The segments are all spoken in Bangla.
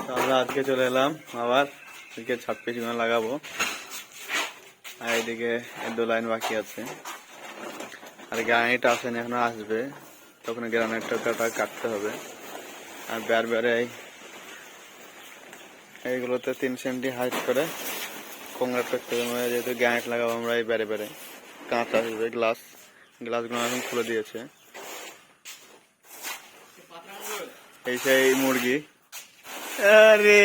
তাহলে আজকে চলে এলাম আবার এদিকে ছাদ পেছনে লাগাবো, আর এদিকে 2 লাইন বাকি আছে। আর গ্রানাইট আসেনি, এখনো আসবে, তখন গ্রানাইটটা কাটতে হবে। আর বেড়ে এইগুলোতে 3 সেন্টি হাইট করে কংক্রিট করতে হবে। যেহেতু গ্রানাইট লাগাবো আমরা, এই বেড়ে কাঁচ আসবে, গ্লাসগুলো এখন খুলে দিয়েছে। এই সেই মুরগি, আরে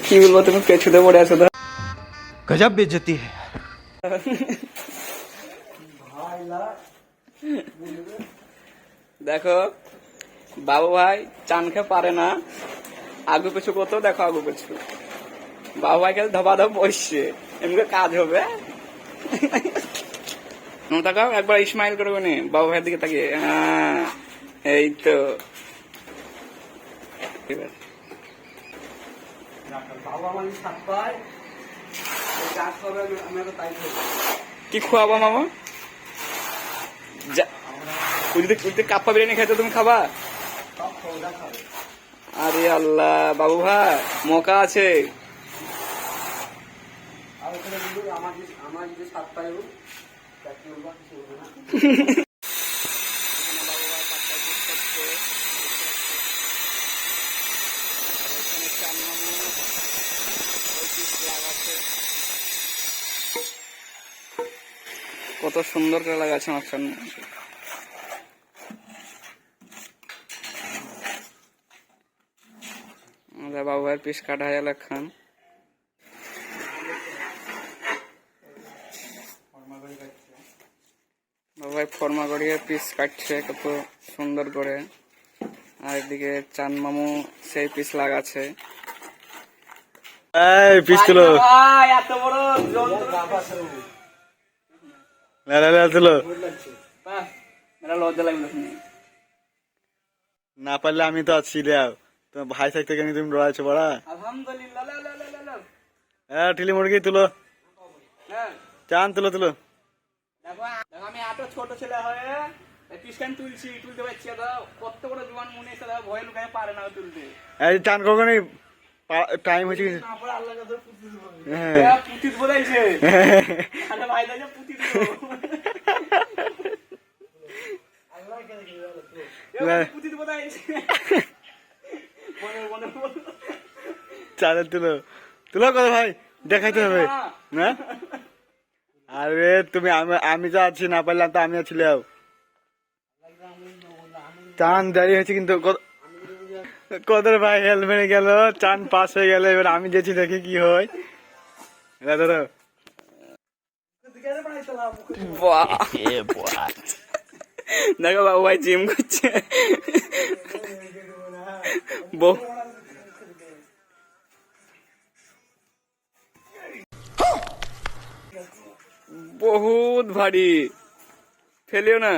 কি বলবো, তুমি পেছুতে পড়ে আছো তো। গজব বেইজ্জতি দেখো বাবু ভাই চান খেয়ে পারে না, আগু পেছু কত দেখো, আগু পেছু বাবু ভাই খেলে ধবা বসছে, এমনি কাজ হবে। তাকাও একবার ইসমাইল করবো নি বাবু ভাইয়ের দিকে তাকিয়ে, হ্যাঁ এই তো। কি খাওয়াবো মামা? কাপ্পা বিরিয়ানি খাইতে তুমি খাবা? আরে আল্লাহ বাবু ভাই মকা আছে। কত সুন্দর করে লাগাচ্ছে আমার সামনে। বাবু ভাইয়ের পিস কাটা হয়ে গেল খান। বাবু ভাই ফর্মা করিয়ে পিস কাটছে কত সুন্দর করে, আর এদিকে চান মামু সেই পিস লাগাচ্ছে। পিস তুলো, এত বড় লজ্জা লাগলো। না পারলে আমি তো আছি, তোমার ভাই থাকতে কেন তুমি রয়েছো বড়া। আলহামদুলিল্লাহ। হ্যাঁ ঠিলি মুরগি তুলো, চান তুলো। দেখো আমি এত ছোট ছেলে হয়ে পিসখান তুলতে পারছি, কত বড় জোয়ান মনে এসে ভয় লুকায় পারে না তুলতে। চান কখনই টাইম হয়েছে। পুতিত বোঝাইছে ভাই পুতিত চাঁদের তুলো কথা ভাই, দেখাইতে হবে না। আরে তুমি আমি তো আছি, না পারলাম তো আমি আছি। চান দাঁড়িয়ে হয়েছে কিন্তু কদর ভাই হেলমেট গেল, চান পাস হয়ে গেল। এবার আমি যেছি দেখি কি হয়। ধরো দেখো বাবু ভাই জিম করছে। বহুত ভারী, ফেলিও না।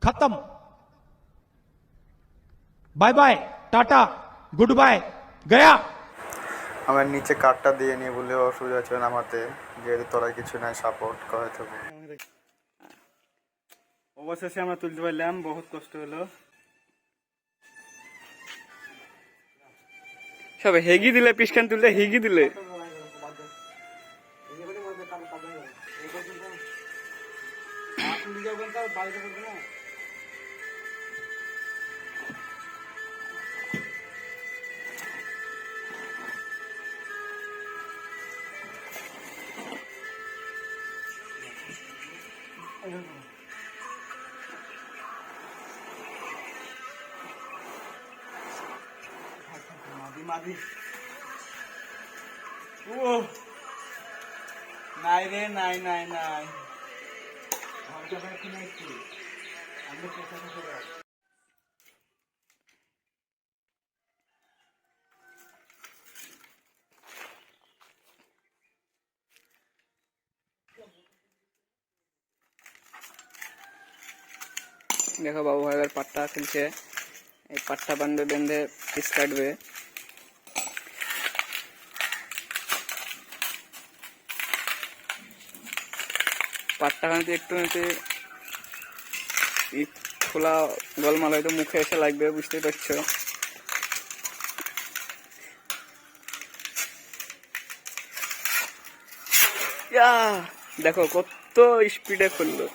खत्म, bye bye, tata, good bye, गया। আমার নিচে কাঠটা দিয়ে নিয়ে বলে অসুবিধা হচ্ছে নামাতে, যেহেতু তোরা কিছু নাই সাপোর্ট করে থাকবো। অবশেষে আমরা তুলতে পারলাম, বহুত কষ্ট হলো। সব হেগি দিলে, পিসখান তুলতে হেগি দিলে। নাই রে, নাই। দেখো বাবু ভাই এবার পাট্টা খেলছে, এই পাট্টা বান্ধে বেঁধে পিস কাটবে। পাট্টা খানিতে একটু খোলা গোলমাল হয়তো মুখে এসে লাগবে, বুঝতেই পারছো। দেখো কত স্পিডে খুললো।